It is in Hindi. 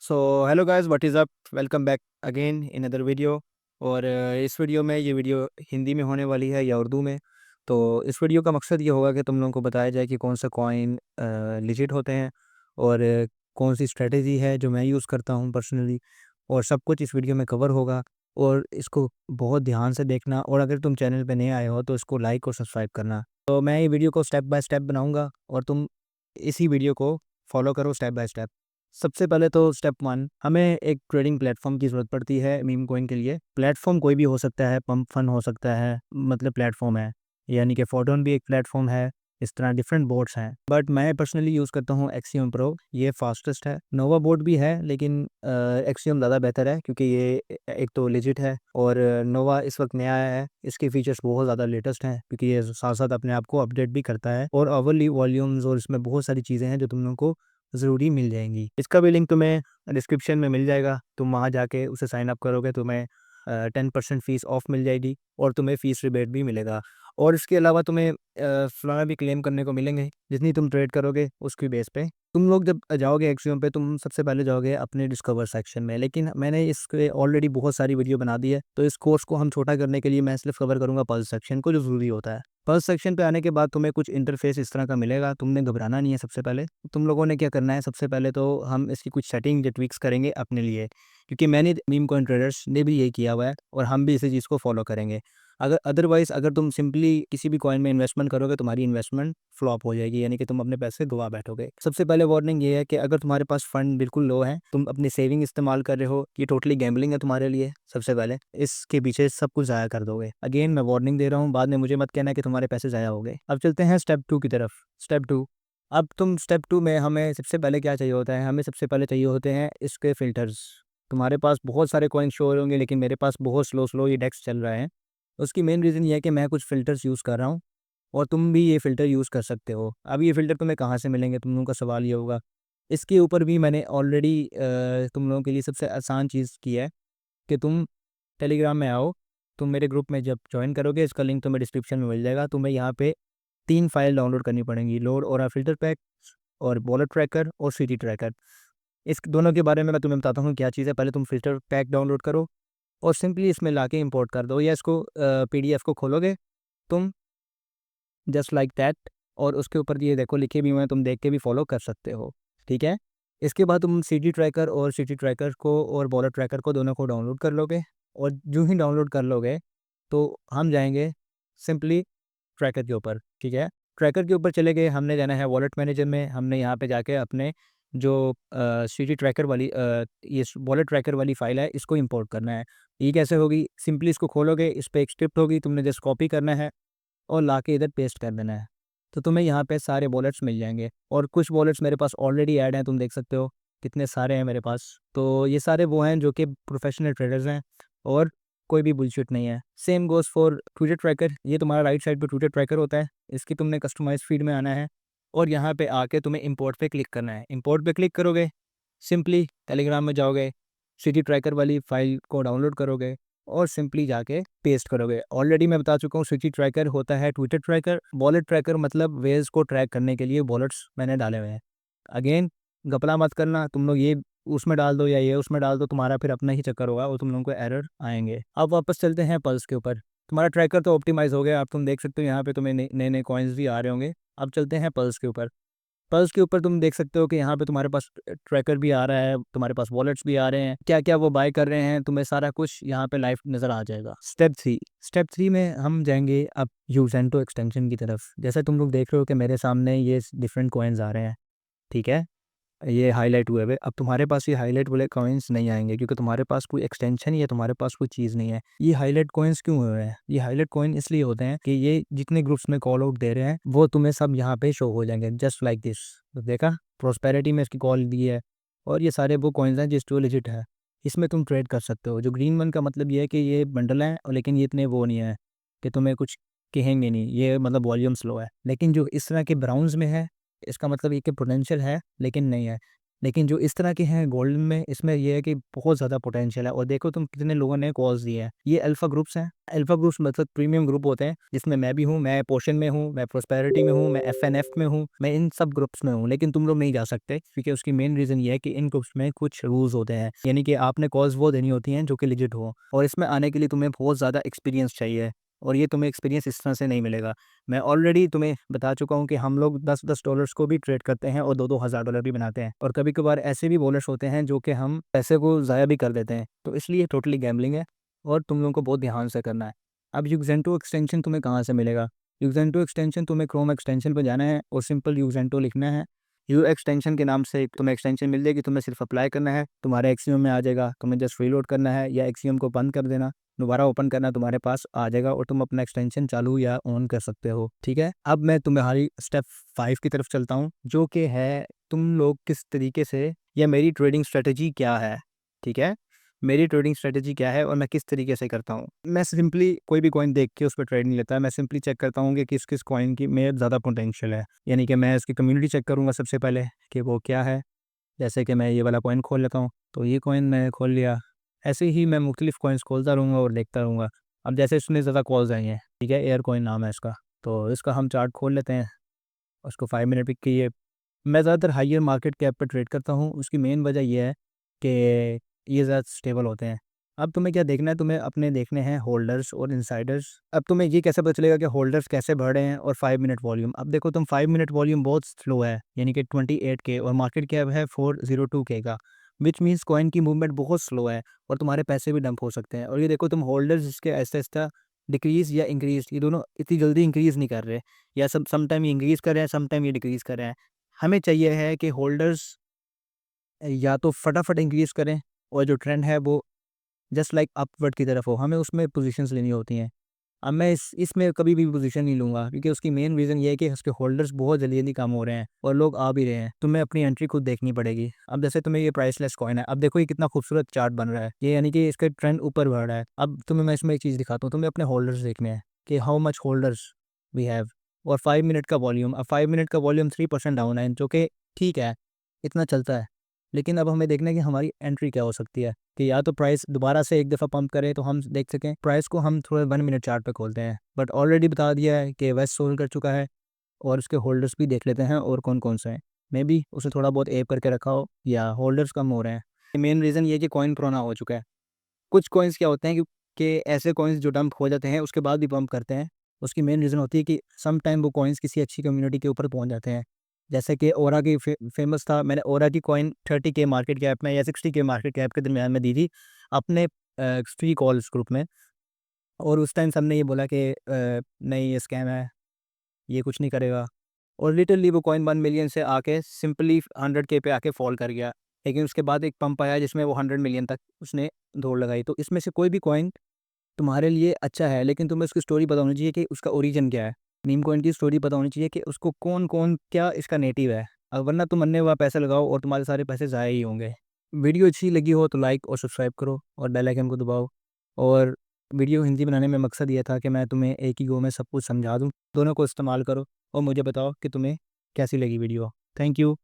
So hello guys, what is up. Welcome back again in other video. और इस वीडियो में ये वीडियो हिंदी में होने वाली है या उर्दू में। तो इस वीडियो का मकसद ये होगा कि तुम लोगों को बताया जाए कि कौन सा कॉइन लिजिट होते हैं और कौन सी स्ट्रेटजी है जो मैं यूज़ करता हूँ पर्सनली। और सब कुछ इस वीडियो में कवर होगा। और इसको बहुत ध्यान से देखना, और अगर तुम चैनल पे नए आए हो तो इसको लाइक और सब्सक्राइब करना। तो मैं ये वीडियो को स्टेप बाय स्टेप बनाऊंगा और तुम इसी वीडियो को फॉलो करो स्टेप बाय स्टेप। सबसे पहले तो स्टेप वन, हमें एक ट्रेडिंग प्लेटफॉर्म की ज़रूरत पड़ती है मीम कॉइन के लिए। प्लेटफॉर्म कोई भी हो सकता है, पंप फन हो सकता है, मतलब प्लेटफॉर्म है। यानी कि फोर्टोन भी एक प्लेटफॉर्म है। इस तरह डिफरेंट बोर्ड्स हैं, बट मैं पर्सनली यूज़ करता हूँ एक्सियम प्रो। ये फास्टेस्ट है। नोवा बोर्ड भी है, लेकिन एक्सियम ज़्यादा बेहतर है क्योंकि ये एक तो लेजिट है, और नोवा इस वक्त नया आया है। इसके फीचर्स बहुत ज़्यादा लेटेस्ट हैं क्योंकि ये साथ साथ अपने आप को अपडेट भी करता है, और ओवरली वॉल्यूम्स और इसमें बहुत सारी चीज़ें हैं जो तुम लोगों को ज़रूरी मिल जाएंगी। इसका भी लिंक तुम्हें डिस्क्रिप्शन में मिल जाएगा। तुम वहाँ जाके उसे साइन अप करोगे, तुम्हें 10% फ़ीस ऑफ मिल जाएगी और तुम्हें फ़ीस रिबेट भी मिलेगा। और इसके अलावा तुम्हें फलाना भी क्लेम करने को मिलेंगे जितनी तुम ट्रेड करोगे उसकी बेस पे। तुम लोग जब जाओगे एक्सियम पे, तुम सबसे पहले जाओगे अपने डिस्कवर सेक्शन में, लेकिन मैंने इसके ऑलरेडी बहुत सारी वीडियो बना दी है, तो इस कोर्स को हम छोटा करने के लिए मैं सिर्फ कवर करूँगा पल्स सेक्शन को, जो ज़रूरी होता है। फर्स्ट सेक्शन पे आने के बाद तुम्हें कुछ इंटरफेस इस तरह का मिलेगा। तुमने घबराना नहीं है। सबसे पहले तुम लोगों ने क्या करना है, सबसे पहले तो हम इसकी कुछ सेटिंग या ट्विक्स करेंगे अपने लिए, क्योंकि मैंने मीम कॉइन ट्रेडर्स ने भी यही किया हुआ है और हम भी इसी चीज़ को फॉलो करेंगे। अगर तुम सिंपली किसी भी कॉइन में इन्वेस्टमेंट करोगे, तुम्हारी इन्वेस्टमेंट फ्लॉप हो जाएगी, यानी कि तुम अपने पैसे गवा बैठोगे। सबसे पहले वार्निंग ये है कि अगर तुम्हारे पास फंड बिल्कुल लो है, तुम अपनी सेविंग इस्तेमाल कर रहे हो, ये टोटली गैम्बलिंग है तुम्हारे लिए। सबसे पहले इसके पीछे सब कुछ ज़ाया कर दोगे। अगेन मैं वार्निंग दे रहा हूँ, बाद में मुझे मत कहना कि तुम्हारे पैसे ज़ाया हो गए। अब चलते हैं स्टेप टू की तरफ। स्टेप टू, अब तुम स्टेप टू में हमें सबसे पहले क्या चाहिए होता है, हमें सबसे पहले चाहिए होते हैं इसके फ़िल्टर्स। तुम्हारे पास बहुत सारे कॉइन शो होंगे, लेकिन मेरे पास बहुत स्लो स्लो ये डेक्स चल रहा है। उसकी मेन रीज़न ये है कि मैं कुछ फ़िल्टर्स यूज़ कर रहा हूँ, और तुम भी ये फ़िल्टर यूज़ कर सकते हो। अब ये फ़िल्टर तुम्हें कहाँ से मिलेंगे, तुम लोगों का सवाल ये होगा। इसके ऊपर भी मैंने ऑलरेडी तुम लोगों के लिए सबसे आसान चीज़ की है कि तुम टेलीग्राम में आओ। तुम मेरे ग्रुप में जब जॉइन करोगे, इसका लिंक तुम्हें डिस्क्रिप्शन में मिल जाएगा। तुम्हें यहाँ पे 3 फाइल डाउनलोड करनी पड़ेंगी, लोड और फ़िल्टर पैक और वॉलेट ट्रैकर और सिटी ट्रैकर। इस दोनों के बारे में मैं तुम्हें बताता हूँ क्या चीज़ है। पहले तुम फ़िल्टर पैक डाउनलोड करो और सिंपली इसमें लाके इंपोर्ट कर दो, या इसको पीडीएफ को खोलोगे तुम, जस्ट लाइक दैट। और उसके ऊपर ये देखो लिखे भी हुए हैं, तुम देख के भी फॉलो कर सकते हो। ठीक है। इसके बाद तुम सिटी ट्रैकर और सिटी ट्रैकर को और वॉलेट ट्रैकर को दोनों को डाउनलोड कर लोगे। और जो ही डाउनलोड कर लोगे तो हम जाएंगे सिंपली ट्रैकर के ऊपर। ठीक है। ट्रैकर के ऊपर चले गए, हमने जाना है वॉलेट मैनेजर में। हमने यहाँ पे जाके अपने जो सिटी ट्रैकर वाली ये वॉलेट ट्रैकर वाली फ़ाइल है, इसको इंपोर्ट करना है। ये कैसे होगी, सिंपली इसको खोलोगे, इस पे एक स्क्रिप्ट होगी, तुमने जस्ट कॉपी करना है और लाके इधर पेस्ट कर देना है। तो तुम्हें यहाँ पे सारे वॉलेट्स मिल जाएंगे, और कुछ वॉलेट्स मेरे पास ऑलरेडी ऐड हैं। तुम देख सकते हो कितने सारे हैं मेरे पास। तो ये सारे वो हैं जो कि प्रोफेशनल ट्रेडर्स हैं, और कोई भी बुलशिट नहीं है। Same goes for Twitter tracker. ये तुम्हारा राइट साइड पे ट्विटर ट्रैकर होता है। इसकी तुमने कस्टमाइज फीड में आना है, और यहाँ पे आके तुम्हें इंपोर्ट पे क्लिक करना है। इंपोर्ट पे क्लिक करोगे, सिंपली टेलीग्राम में जाओगे, सिटी ट्रैकर वाली फाइल को डाउनलोड करोगे और सिंपली जाके पेस्ट करोगे। ऑलरेडी मैं बता चुका हूँ, सिटी ट्रैकर होता है ट्विटर ट्रैकर। वॉलेट ट्रैकर मतलब वेज को ट्रैक करने के लिए वॉलेट्स मैंने डाले हुए हैं। अगेन घपला मत करना, तुम लोग ये उसमें डाल दो या ये उसमें डाल दो, तुम्हारा फिर अपना ही चक्कर होगा और तुम लोगों को एरर आएंगे। अब वापस चलते हैं पल्स के ऊपर। तुम्हारा ट्रैकर तो ऑप्टिमाइज हो गया, अब तुम देख सकते हो यहाँ पे तुम्हें नए नए कॉइन्स भी आ रहे होंगे। अब चलते हैं पल्स के ऊपर। पल्स के ऊपर तुम देख सकते हो कि यहाँ पे तुम्हारे पास ट्रैकर भी आ रहा है, तुम्हारे पास वॉलेट्स भी आ रहे हैं, क्या क्या वो बाय कर रहे हैं, तुम्हें सारा कुछ यहाँ पे लाइव नज़र आ जाएगा। स्टेप थ्री में हम जाएंगे अब यूजेंटो एक्सटेंशन की तरफ। जैसे तुम लोग देख रहे हो कि मेरे सामने ये डिफरेंट कॉइन्स आ रहे हैं। ठीक है। ये हाईलाइट हुए हुए। अब तुम्हारे पास ये हाईलाइट वाले कॉइन्स नहीं आएंगे क्योंकि तुम्हारे पास कोई एक्सटेंशन या तुम्हारे पास कोई चीज़ नहीं है। ये हाईलाइट कॉइन्स क्यों हुए हैं, ये हाईलाइट कॉइन इसलिए होते हैं कि ये जितने ग्रुप्स में कॉल आउट दे रहे हैं वो तुम्हें सब यहाँ पे शो हो जाएंगे, जस्ट लाइक दिस। तो देखा, प्रोस्पेरिटी में इसकी कॉल दी है, और ये सारे वो कॉइन्स हैं जिस जो लिजिट है। इसमें तुम ट्रेड कर सकते हो। जो ग्रीन वन का मतलब ये है कि ये बंडल है, और लेकिन ये इतने वो नहीं है कि तुम्हें कुछ कहेंगे नहीं, ये मतलब वॉल्यूम स्लो है। लेकिन जो इस तरह के ब्राउन्स में है, इसका मतलब ये कि पोटेंशियल है लेकिन नहीं है। लेकिन जो इस तरह के हैं गोल्डन में, इसमें ये है कि बहुत ज़्यादा पोटेंशियल है। और देखो तुम कितने लोगों ने कॉल्स दिए हैं। ये अल्फ़ा ग्रुप्स हैं। अल्फ़ा ग्रुप्स मतलब प्रीमियम ग्रुप होते हैं, जिसमें मैं भी हूँ, मैं पोर्शन में हूँ, मैं प्रॉस्पेरिटी में हूँ, मैं एफएनएफ में हूँ, मैं इन सब ग्रुप्स में हूँ। लेकिन तुम लोग नहीं जा सकते, क्योंकि उसकी मेन रीज़न ये है कि इन ग्रुप्स में कुछ रूल्स होते हैं। यानी कि आपने कॉल्स वो देनी होती हैं जो कि लिजिट हो, और इसमें आने के लिए तुम्हें बहुत ज़्यादा एक्सपीरियंस चाहिए, और ये तुम्हें एक्सपीरियंस इस तरह से नहीं मिलेगा। मैं ऑलरेडी तुम्हें बता चुका हूँ कि हम लोग 10-10 डॉलर्स को भी ट्रेड करते हैं और 2-2 हज़ार डॉलर भी बनाते हैं, और कभी-कभार ऐसे भी बॉलर्स होते हैं जो कि हम पैसे को ज़ाया भी कर देते हैं। तो इसलिए टोटली गैम्बलिंग है, और तुम लोगों को बहुत ध्यान से करना है। अब यूज़ेंटो एक्सटेंशन तुम्हें कहाँ से मिलेगा? यूज़ेंटो एक्सटेंशन तुम्हें क्रोम एक्सटेंशन पे जाना है और सिंपल यूज़ेंटो लिखना है। यू एक्सटेंशन के नाम से तुम्हें एक्सटेंशन मिल जाएगी, तुम्हें सिर्फ अप्लाई करना है, तुम्हारे एक्सियम में आ जाएगा, तुम्हें जस्ट रीलोड करना है या एक्सियम को बंद कर देना, दोबारा ओपन करना, तुम्हारे पास आ जाएगा और तुम अपना एक्सटेंशन चालू या ऑन कर सकते हो। ठीक है, अब मैं तुम्हारी स्टेप 5 की तरफ चलता हूँ, जो कि है तुम लोग किस तरीके से, या मेरी ट्रेडिंग स्ट्रेटजी क्या है। ठीक है, मेरी ट्रेडिंग स्ट्रेटजी क्या है और मैं किस तरीके से करता हूँ। मैं सिंपली कोई भी कॉइन देख के उस पर ट्रेड नहीं लेता। मैं सिंपली चेक करता हूँ कि किस किस कॉइन की में ज़्यादा पोटेंशियल है। यानी कि मैं इसकी कम्युनिटी चेक करूँगा सबसे पहले कि वो क्या है। जैसे कि मैं ये वाला कॉइन खोल लेता हूँ, तो ये कॉइन मैंने खोल लिया। ऐसे ही मैं मुख्तलिफ कॉइन्स खोलता रहूँगा और देखता रहूँगा। अब जैसे इसमें ज़्यादा कॉल्स आई हैं, ठीक है, एयर कॉइन नाम है इसका, तो इसका हम चार्ट खोल लेते हैं। उसको 5 मिनट पिक की है। मैं ज़्यादातर हाइयर मार्केट कैप पे ट्रेड करता हूँ। उसकी मेन वजह ये है कि ये ज़्यादा स्टेबल होते हैं। अब तुम्हें क्या देखना है, तुम्हें अपने देखने हैं होल्डर्स और इनसाइडर्स। अब तुम्हें ये कैसे पता चलेगा कि होल्डर्स कैसे बढ़ रहे हैं और 5 मिनट वॉल्यूम। अब देखो तुम 5 मिनट वॉल्यूम बहुत स्लो है, यानी कि 28 के, और मार्केट कैप है 402 के का, विच मीन्स कॉइन की मूवमेंट बहुत स्लो है और तुम्हारे पैसे भी डंप हो सकते हैं। और ये देखो तुम होल्डर्स जिसके ऐसा डिक्रीज़ या इंक्रीज़, ये दोनों इतनी जल्दी इंक्रीज़ नहीं कर रहे, या सम टाइम ये इंक्रीज़ कर रहे हैं, सम टाइम ये डिक्रीज़ कर रहे हैं। हमें चाहिए है कि होल्डर्स या तो फटाफट इंक्रीज़ करें, और जो ट्रेंड है वो जस्ट लाइक अपवर्ड की तरफ हो, हमें उसमें पोजीशंस लेनी होती हैं। अब मैं इसमें कभी भी पोजीशन नहीं लूँगा, क्योंकि उसकी मेन रीज़न ये है कि उसके होल्डर्स बहुत जल्दी-जल्दी कम हो रहे हैं और लोग आ भी रहे हैं। तुम्हें अपनी एंट्री खुद देखनी पड़ेगी। अब जैसे तुम्हें ये प्राइसलेस कॉइन है, अब देखो ये कितना खूबसूरत चार्ट बन रहा है। ये यानी कि इसका ट्रेंड ऊपर बढ़ रहा है। अब तुम्हें मैं इसमें एक चीज़ दिखाता हूँ, तुम्हें अपने होल्डर्स देखने हैं कि how much holders we have, और 5 मिनट का वॉल्यूम। अब 5 मिनट का वॉल्यूम 3% डाउन है, जो कि ठीक है, इतना चलता है। लेकिन अब हमें देखना है कि हमारी एंट्री क्या हो सकती है, कि या तो प्राइस दोबारा से एक दफ़ा पंप करे तो हम देख सकें। प्राइस को हम थोड़ा 1 मिनट चार्ट पे खोलते हैं, बट ऑलरेडी बता दिया है कि वेस्ट सोल्ड कर चुका है, और उसके होल्डर्स भी देख लेते हैं और कौन-कौन से हैं। मे बी उसे थोड़ा बहुत एप करके रखा हो या होल्डर्स कम हो रहे हैं। मेन रीज़न ये है कि कॉइन पुराना हो चुका है। कुछ कॉइन्स क्या होते हैं कि ऐसे कॉइन्स जो डंप हो जाते हैं उसके बाद भी पंप करते हैं। उसकी मेन रीज़न होती है कि सम टाइम वो कॉइन्स किसी अच्छी कम्युनिटी के ऊपर पहुँच जाते हैं। जैसे कि ओरा की फेमस था, मैंने ओरा की कॉइन 30 के मार्केट कैप में या 60 के मार्केट कैप के दरमियान में दी थी अपने फ्री कॉल्स ग्रुप में, और उस टाइम सबने ये बोला कि नहीं ये स्कैम है, ये कुछ नहीं करेगा, और लिटरली वो कॉइन 1 मिलियन से आके सिंपली 100 के पे आके फॉल कर गया। लेकिन उसके बाद एक पंप आया जिसमें वो 100 मिलियन तक उसने दौड़ लगाई। तो इसमें से कोई भी कॉइन तुम्हारे लिए अच्छा है, लेकिन तुम्हें उसकी स्टोरी पता होनी चाहिए कि उसका ओरिजिन क्या है। मीम कॉइन की स्टोरी पता होनी चाहिए कि उसको कौन-कौन क्या इसका नेटिव है। वरना तुम अन्य वहाँ पैसा लगाओ और तुम्हारे सारे पैसे ज़ाया ही होंगे। वीडियो अच्छी लगी हो तो लाइक और सब्सक्राइब करो और बेल आइकन को दबाओ। और वीडियो हिंदी बनाने में मकसद ये था कि मैं तुम्हें एक ही गो में सब कुछ समझा दूँ। दोनों को इस्तेमाल करो और मुझे बताओ कि तुम्हें कैसी लगी वीडियो। Thank you.